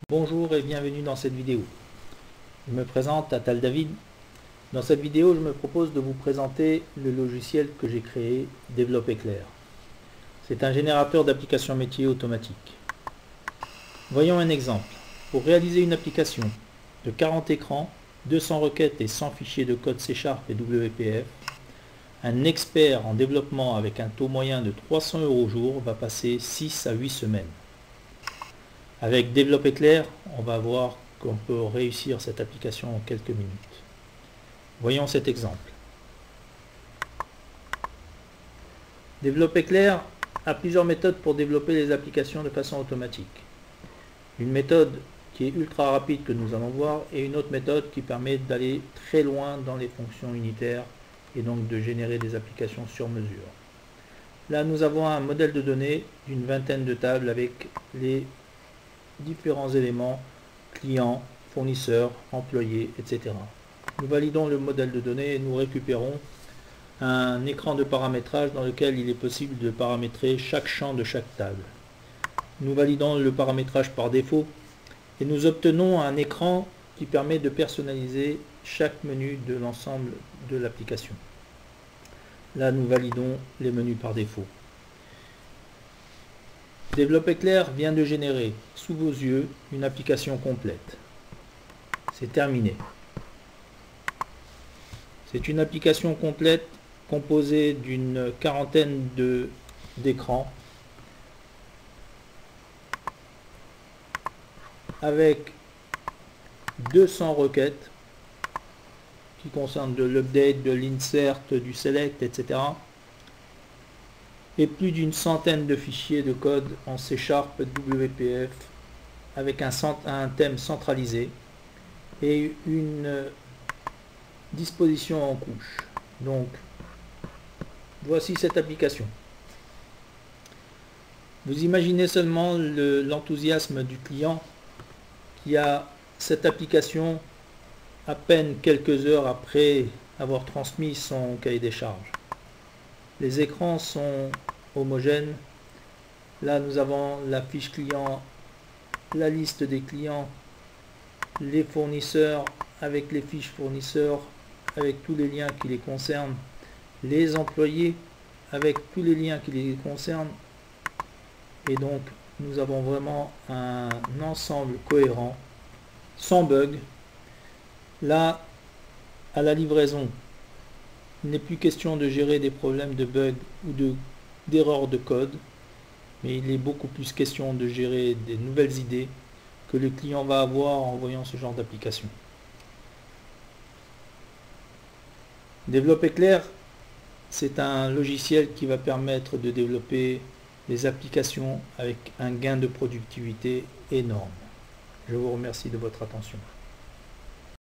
Bonjour et bienvenue dans cette vidéo. Je me présente Attal David. Dans cette vidéo, je me propose de vous présenter le logiciel que j'ai créé, Développe Éclair. C'est un générateur d'applications métiers automatique. Voyons un exemple. Pour réaliser une application de 40 écrans, 200 requêtes et 100 fichiers de code C# et WPF, un expert en développement avec un taux moyen de 300 € au jour va passer 6 à 8 semaines. Avec Développe Éclair, on va voir qu'on peut réussir cette application en quelques minutes. Voyons cet exemple. Développe Éclair a plusieurs méthodes pour développer les applications de façon automatique. Une méthode qui est ultra rapide que nous allons voir et une autre méthode qui permet d'aller très loin dans les fonctions unitaires et donc de générer des applications sur mesure. Là, nous avons un modèle de données d'une vingtaine de tables avec les différents éléments, clients, fournisseurs, employés, etc. Nous validons le modèle de données et nous récupérons un écran de paramétrage dans lequel il est possible de paramétrer chaque champ de chaque table. Nous validons le paramétrage par défaut et nous obtenons un écran qui permet de personnaliser chaque menu de l'ensemble de l'application. Là, nous validons les menus par défaut. Développe Éclair vient de générer sous vos yeux une application complète. C'est terminé. C'est une application complète composée d'une quarantaine d'écrans avec 200 requêtes qui concernent de l'update, de l'insert, du select, etc. et plus d'une centaine de fichiers de code en C# WPF avec un thème centralisé et une disposition en couche. Donc, voici cette application. Vous imaginez seulement l'enthousiasme du client qui a cette application à peine quelques heures après avoir transmis son cahier des charges. Les écrans sont homogènes. Là, nous avons la fiche client, la liste des clients, les fournisseurs avec les fiches fournisseurs, avec tous les liens qui les concernent, les employés avec tous les liens qui les concernent. Et donc, nous avons vraiment un ensemble cohérent, sans bug. Là, à la livraison, il n'est plus question de gérer des problèmes de bugs ou d'erreurs de code, mais il est beaucoup plus question de gérer des nouvelles idées que le client va avoir en voyant ce genre d'application. Développe Éclair, c'est un logiciel qui va permettre de développer des applications avec un gain de productivité énorme. Je vous remercie de votre attention.